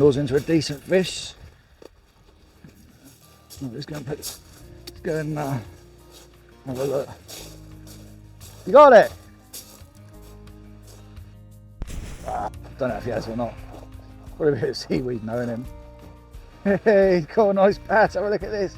brother-in-law's into a decent fish. Let's go and have a look. You got it? Don't know if he has or not. Probably a bit of seaweed knowing him. Hey, he's got a nice bass. Have a look at this.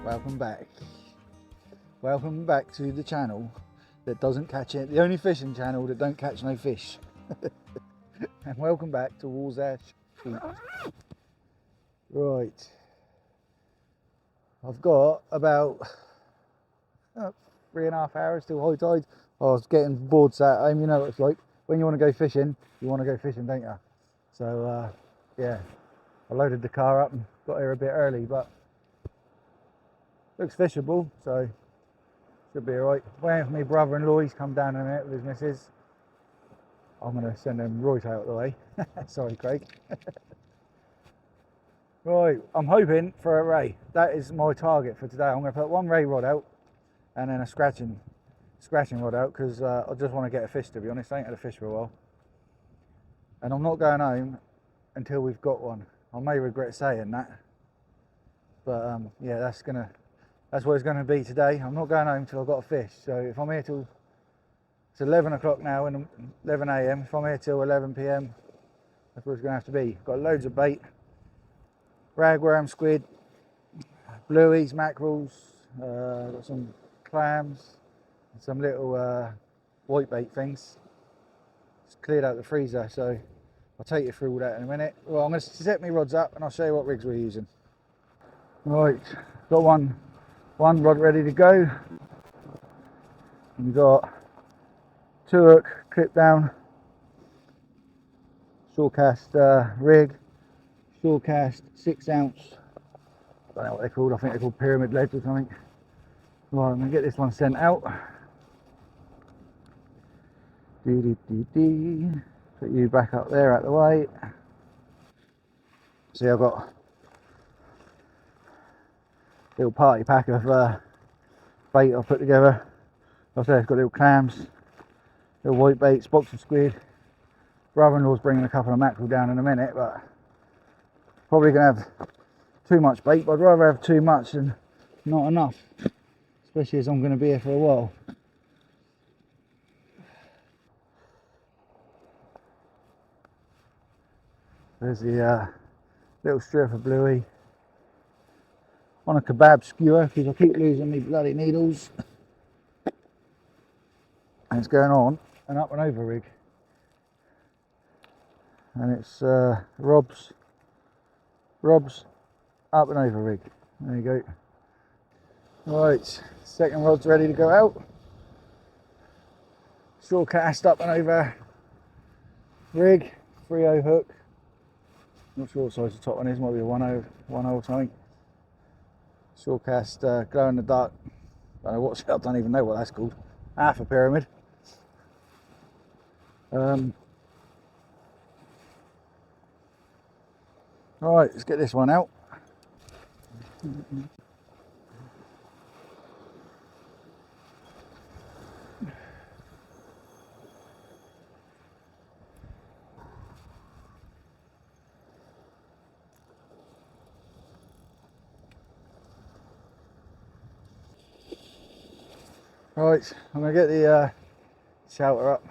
Welcome back. Welcome back to the channel that doesn't catch it. The only fishing channel that don't catch no fish. And welcome back to Warsash. Right. I've got about 3.5 hours till high tide. I was getting bored sat home. You know what it's like. When you want to go fishing, you want to go fishing, don't you? So, yeah. I loaded the car up and got here a bit early, but looks fishable, so should be alright. Waiting for my brother-in-law, he's come down in a minute with his missus. I'm going to send him right out of the way. Sorry, Craig. Right, I'm hoping for a ray. That is my target for today. I'm going to put one ray rod out and then a scratching rod out, because I just want to get a fish, to be honest. I ain't had a fish for a while. And I'm not going home until we've got one. I may regret saying that. But yeah, that's what it's going to be today. I'm not going home until I've got a fish. So if I'm here till, it's 11 o'clock now and 11 AM. If I'm here till 11 PM, that's what it's going to have to be. Got loads of bait, ragworm, squid, blueies, mackerels, got some clams, and some little white bait things. Just cleared out the freezer, so I'll take you through all that in a minute. Well, I'm going to set my rods up and I'll show you what rigs we're using. Right, got one rod ready to go. And we've got 2 hook clip down, short cast rig, short cast 6 ounce. I don't know what they're called. I think they're called pyramid leads or something. Right, I'm gonna get this one sent out. Put you back up there out the way. See, I've got a little party pack of bait I've put together. Like I said, it's got little clams, little white baits, box of squid. Brother-in-law's bringing a couple of mackerel down in a minute, but probably gonna have too much bait. But I'd rather have too much than not enough, especially as I'm gonna be here for a while. There's the little strip of bluey on a kebab skewer, because I keep losing me bloody needles. And it's going on an up and over rig. And it's Rob's up and over rig. There you go. Right, second rod's ready to go out. Short cast up and over rig, 3/0 hook. Not sure what size the top one is, might be a 1/0 or something. Short cast glow in the dark. I don't even know what that's called. Half a pyramid. Right, let's get this one out. Right, I'm going to get the shelter up.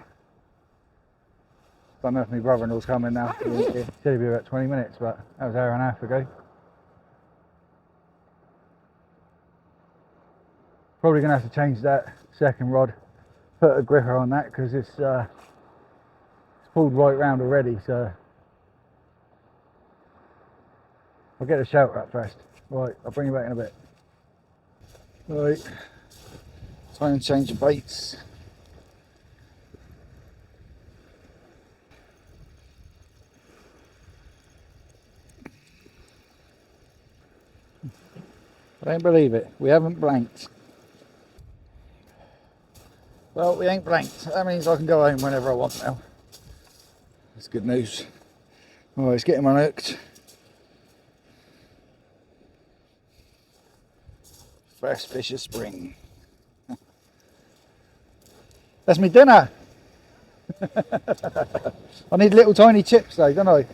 Don't know if my brother-in-law's coming now. It should be about 20 minutes, but that was an hour and a half ago. Probably going to have to change that second rod, put a gripper on that, because it's pulled right round already. So I'll get the shelter up first. Right, I'll bring you back in a bit. Right, time to change the baits. I don't believe it. We haven't blanked. Well, we ain't blanked. That means I can go home whenever I want now. That's good news. All right, it's getting unhooked. First fish of spring. That's me dinner. I need little tiny chips though, don't I?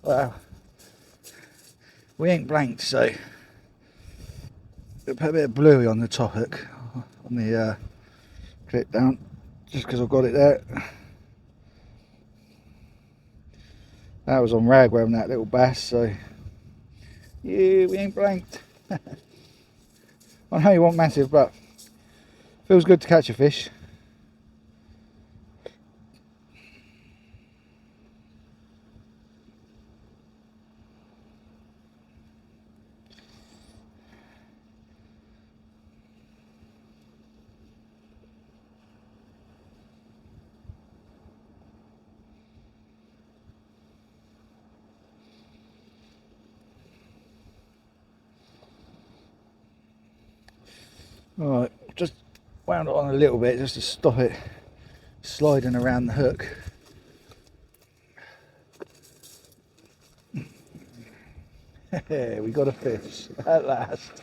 Well, we ain't blanked, so we'll put a bit of bluey on the top hook, on the clip down, just because I've got it there. That was on ragworm, that little bass, so yeah, we ain't blanked. I know you want massive, but feels good to catch a fish. Alright, just wound it on a little bit just to stop it sliding around the hook. We got a fish at last.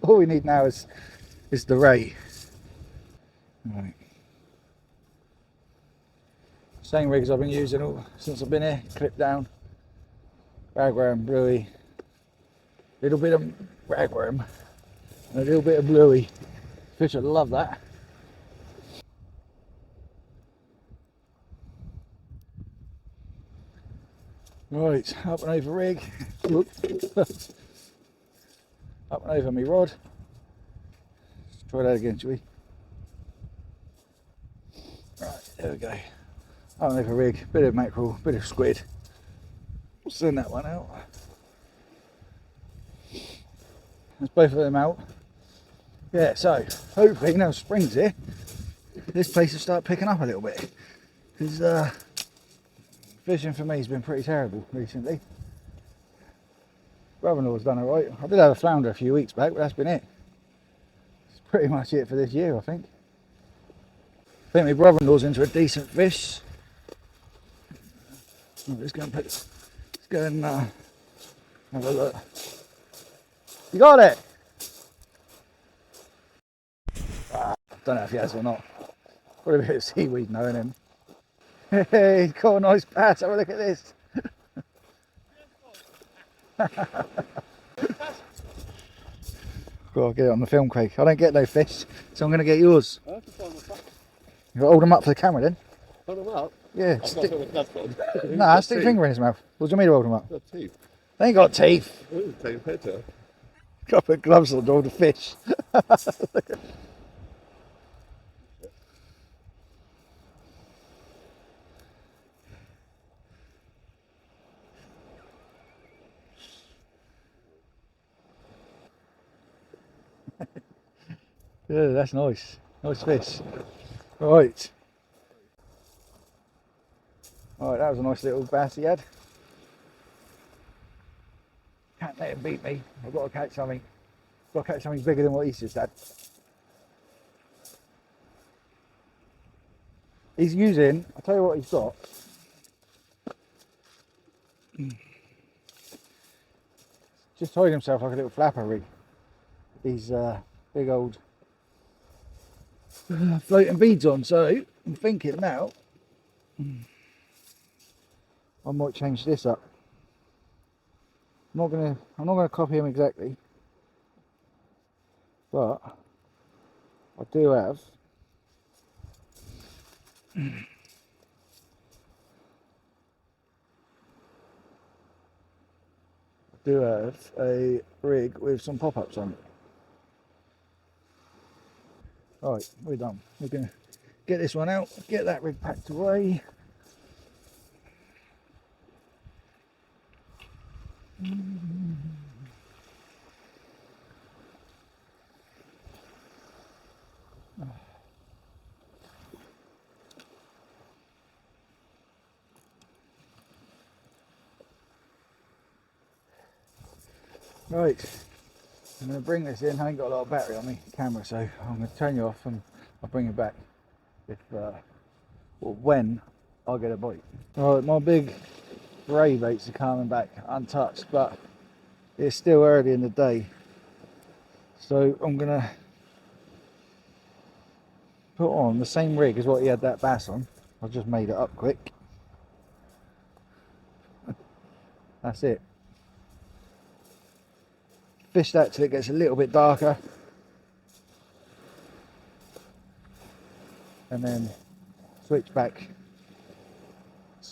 All we need now is the ray. Right. Same rigs I've been using all since I've been here. Clip down, ragworm, bluey, little bit of ragworm, and a little bit of bluey. Fish would love that. Right, up and over rig. Up and over me rod. Let's try that again, shall we? Right, there we go. Up and over rig, bit of mackerel, bit of squid. We'll send that one out. There's both of them out. Yeah, so hopefully now spring's here, this place will start picking up a little bit. Because fishing for me has been pretty terrible recently. Brother-in-law's done alright. I did have a flounder a few weeks back, but that's been it. It's pretty much it for this year, I think. I think my brother-in-law's into a decent fish. Let's go and have a look. You got it? Don't know if he has or not. Probably a bit of seaweed knowing him. Hey, he's got a nice bass. Have a look at this. Gotta get it on the film, Craig. I don't get no fish, so I'm going to get yours. You got to hold them up for the camera then. Hold them up? Yeah. Nah, stick your finger in his mouth. What do you mean to hold them up? Got teeth. They ain't got teeth. Ooh, take a picture. Got to put gloves on to hold the fish. Yeah, that's nice. Nice fish. Right. Alright, that was a nice little bass he had. Can't let him beat me. I've got to catch something. Got to catch something bigger than what he's just had. He's using, I'll tell you what he's got. Just tied himself like a little flapper rig. These big old floating beads on, so I'm thinking now I might change this up. I'm not gonna copy him exactly, but I do have a rig with some pop-ups on it. Right, we're done. We're gonna get this one out, get that rig packed away. Right, I'm going to bring this in. I ain't got a lot of battery on me camera, so I'm going to turn you off and I'll bring it back if or when I get a bite. Right, my big ray baits are coming back untouched, but it's still early in the day, so I'm going to put on the same rig as what he had that bass on. I just made it up quick. That's it. Fish that till it gets a little bit darker, and then switch back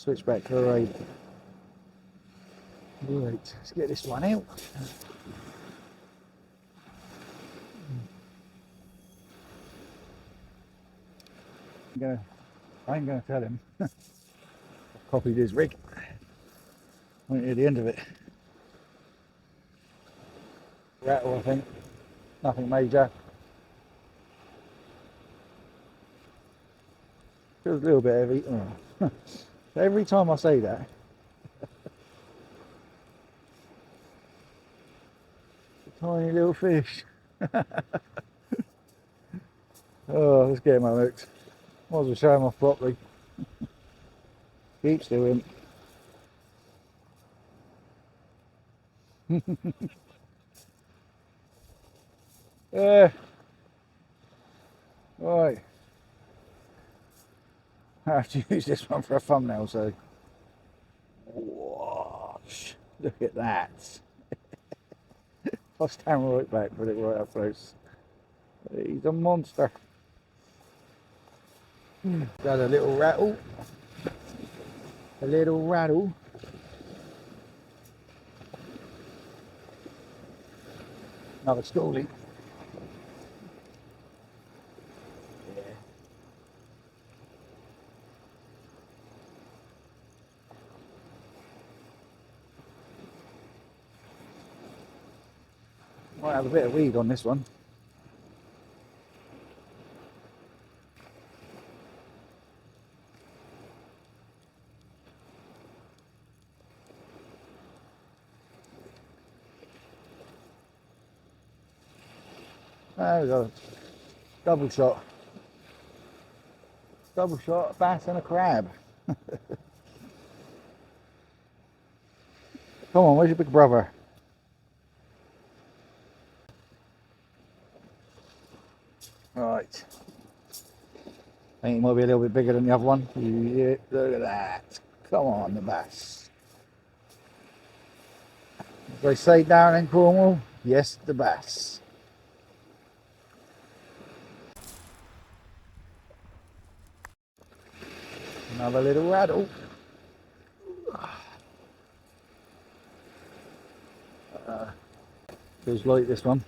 to a ray. Right, let's get this one out. I ain't gonna tell him. I've copied his rig. Went near the end of it. Rattle, I think. Nothing major. Feels a little bit heavy. Oh. Every time I say that, tiny little fish. Oh, let's get him hooked. Might as well show him off properly. Keeps doing. Yeah. Right. I have to use this one for a thumbnail, so. Wash. Look at that. I'll stand right back, put it right up close. He's a monster. Got a little rattle. A little rattle. Another schoolie. Yeah. Might have a bit of weed on this one. There we go. Double shot. Double shot, a bass and a crab. Come on, where's your big brother? Right. I think he might be a little bit bigger than the other one. Yeah, look at that. Come on, the bass. As they say down in Cornwall, yes, the bass. Another little rattle. Feels light, this one.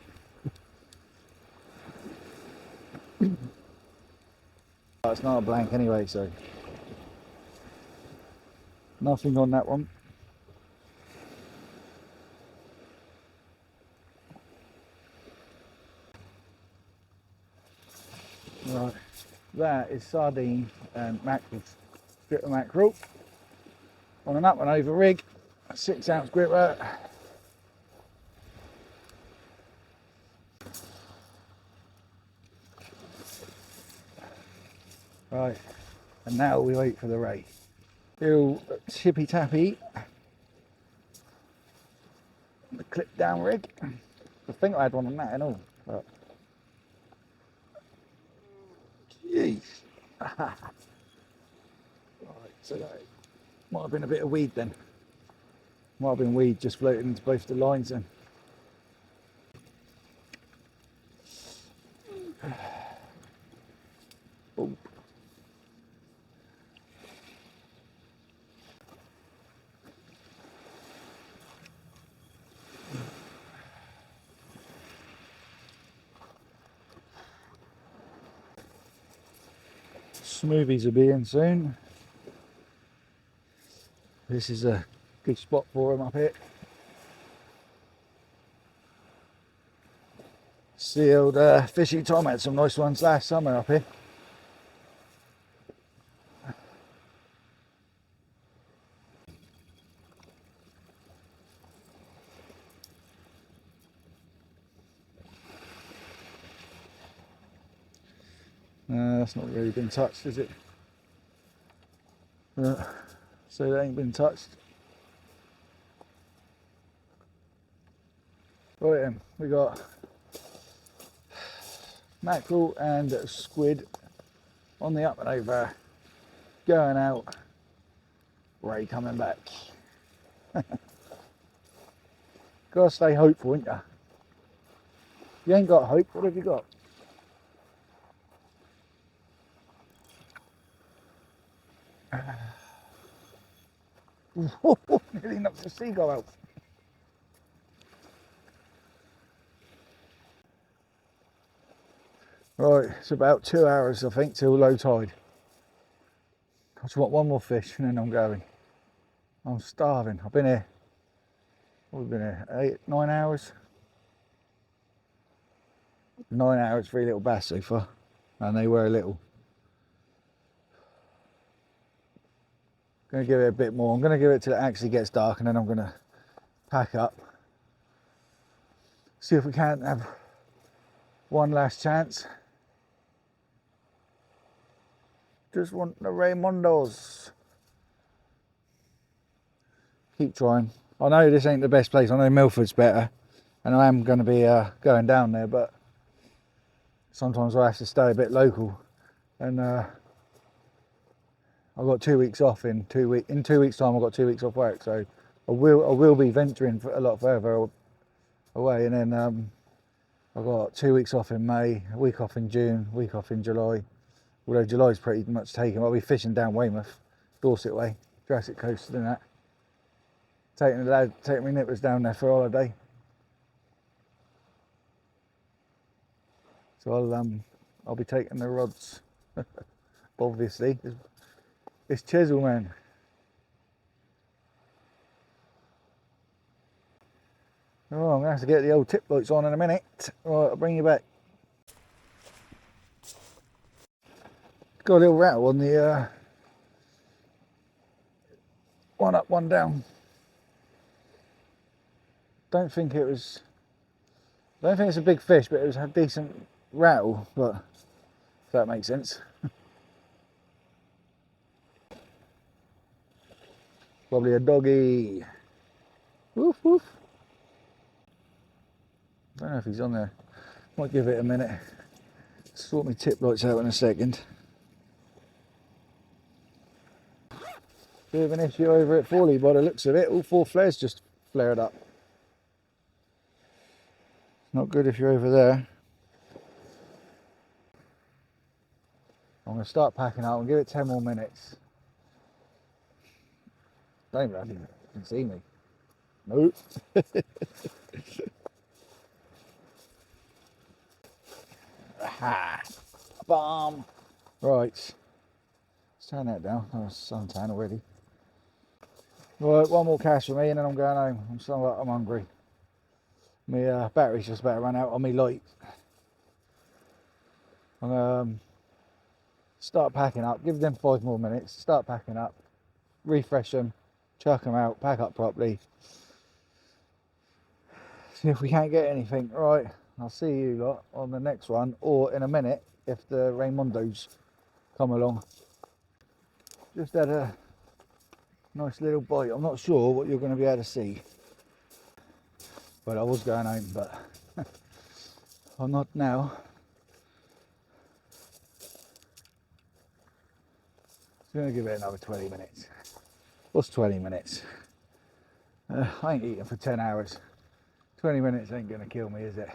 Oh, it's not a blank anyway, so nothing on that one. Right, that is sardine and mackerel. Strip of mackerel on an up and over rig, a 6-ounce gripper. Right, and now we wait for the ray. Little tippy tappy. The clip down rig. I think I had one on that and all. But jeez. Right, so that might have been a bit of weed then. Might have been weed just floating into both the lines then. Oh. Smoothies will be in soon. This is a good spot for them up here. Sealed Fishy Tom had some nice ones last summer up here. That's not really been touched, is it? So that ain't been touched. Right then, we got mackerel and squid on the up and over, going out, ray coming back. Gotta stay hopeful, ain't ya? You ain't got hope, what have you got? Nearly knocked the seagull out. Right, it's about 2 hours I think till low tide. I just want one more fish and then I'm going. I'm starving. I've been here, we've been here 8, 9 hours. 9 hours for a little bass so far, and they were little. Gonna give it a bit more. I'm gonna give it till it actually gets dark and then I'm gonna pack up. See if we can't have one last chance. Just want the Raymondos. Keep trying. I know this ain't the best place. I know Milford's better, and I am going to be going down there, but sometimes I have to stay a bit local. And I've got 2 weeks off in 2 weeks. In 2 weeks' time, I've got 2 weeks off work, so I will be venturing a lot further away. And then I've got 2 weeks off in May, a week off in June, a week off in July. Although July's pretty much taken. I'll be fishing down Weymouth, Dorset way, Jurassic Coast and that. Taking my nippers down there for a holiday. So I'll be taking the rods, obviously. It's chisel, man. Oh, I'm gonna have to get the old tip lights on in a minute. Right, I'll bring you back. Got a little rattle on the one up, one down. Don't think it's a big fish, but it was a decent rattle, but if that makes sense. Probably a doggy. Woof woof. I don't know if he's on there. Might give it a minute. Sort my tip lights out in a second. Bit of an issue over at Forley by the looks of it. All 4 flares just flared up. Not good if you're over there. I'm going to start packing up and give it 10 more minutes. Don't even know if you can see me. Nope. Aha! Bomb! Right. Let's turn that down. I was suntan already. Right, one more cast for me and then I'm going home. I'm hungry. My battery's just about to run out on me light. I'm going to start packing up. Give them 5 more minutes. Start packing up. Refresh them. Chuck them out. Pack up properly. See if we can't get anything. Right, I'll see you lot on the next one, or in a minute if the Raymondos come along. Just had a nice little bite. I'm not sure what you're going to be able to see, but I was going home, but I'm not now. It's going to give it another 20 minutes. What's 20 minutes? I ain't eating for 10 hours. 20 minutes ain't going to kill me, is it?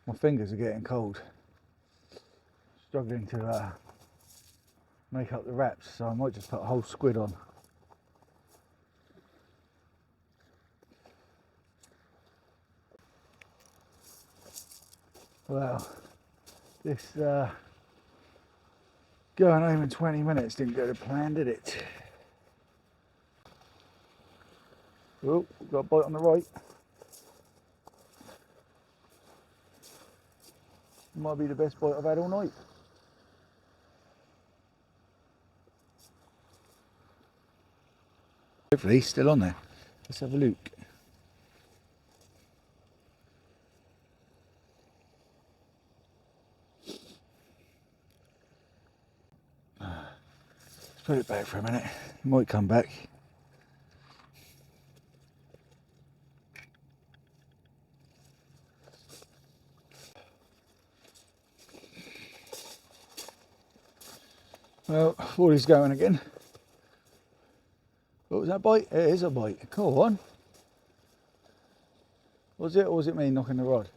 My fingers are getting cold. Struggling to make up the wraps, so I might just put a whole squid on. Well, this going home in 20 minutes didn't go to plan, did it? Oh, got a bite on the right. Might be the best bite I've had all night. Hopefully he's still on there. Let's have a look. put it back for a minute. It might come back. Well, all is going again. What was that bite? It is a bite. Come on. Was it, or was it me knocking the rod?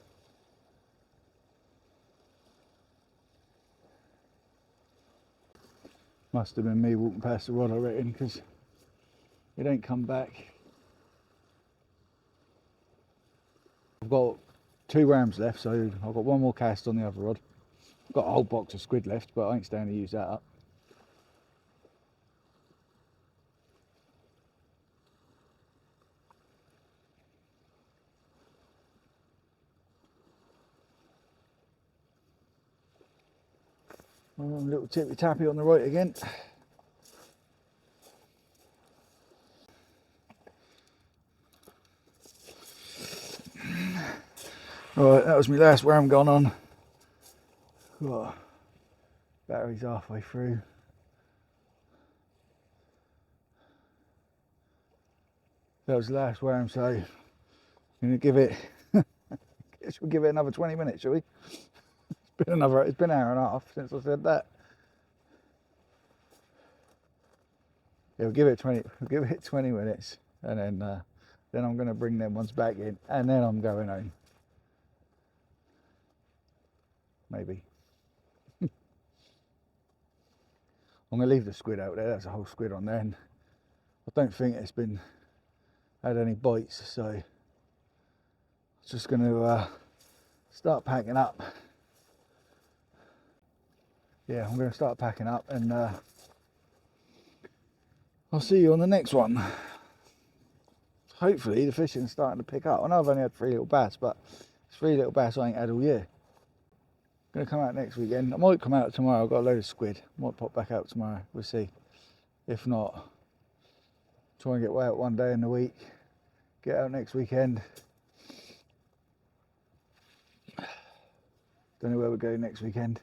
Must have been me walking past the rod, I reckon, because it ain't come back. I've got 2 rams left, so I've got 1 more cast on the other rod. I've got a whole box of squid left, but I ain't staying to use that up. A little tippy tappy on the right again. Right, that was my last worm gone on. Oh, battery's halfway through. That was the last worm, so I'm gonna give it. Guess we'll give it another 20 minutes, shall we? It's been an hour and a half since I said that. Yeah, we'll give it 20 minutes, and then I'm gonna bring them ones back in, and then I'm going home. Maybe. I'm gonna leave the squid out there. That's a whole squid on there, and I don't think it's had any bites, so I'm just gonna start packing up. Yeah, I'm gonna start packing up, and I'll see you on the next one. Hopefully the fishing's starting to pick up. I know I've only had 3 little bass, but it's 3 little bass I ain't had all year. Gonna come out next weekend. I might come out tomorrow. I've got a load of squid. Might pop back out tomorrow. We'll see. If not, try and get way out one day in the week. Get out next weekend. Don't know where we're going next weekend.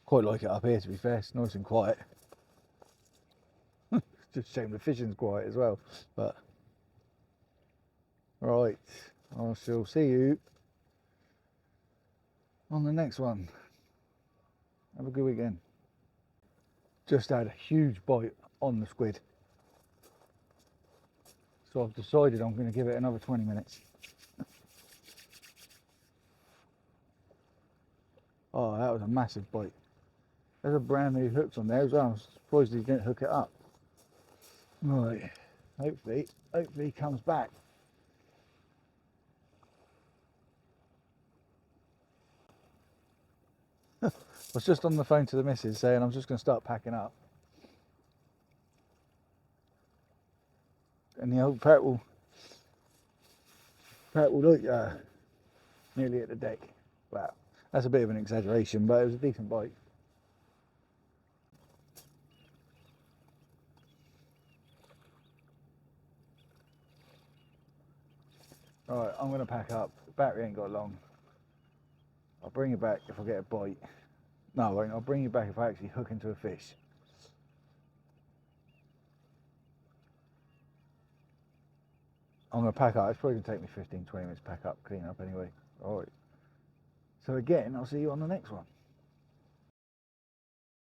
Quite like it up here, to be fair. It's nice and quiet. Just a shame the fishing's quiet as well. But right, I shall see you on the next one. Have a good weekend. Just had a huge bite on the squid, so I've decided I'm going to give it another 20 minutes. Oh, that was a massive bite. There's a brand new hooks on there as well. I'm surprised he didn't hook it up. Right, hopefully he comes back. I was just on the phone to the missus saying I'm just going to start packing up. And the old purple look nearly at the deck. Wow, that's a bit of an exaggeration, but it was a decent bite. Right, I'm going to pack up. The battery ain't got long. I'll bring it back if I get a bite. No, I won't. I'll bring it back if I actually hook into a fish. I'm going to pack up. It's probably going to take me 15-20 minutes to pack up, clean up anyway. Alright. So again, I'll see you on the next one.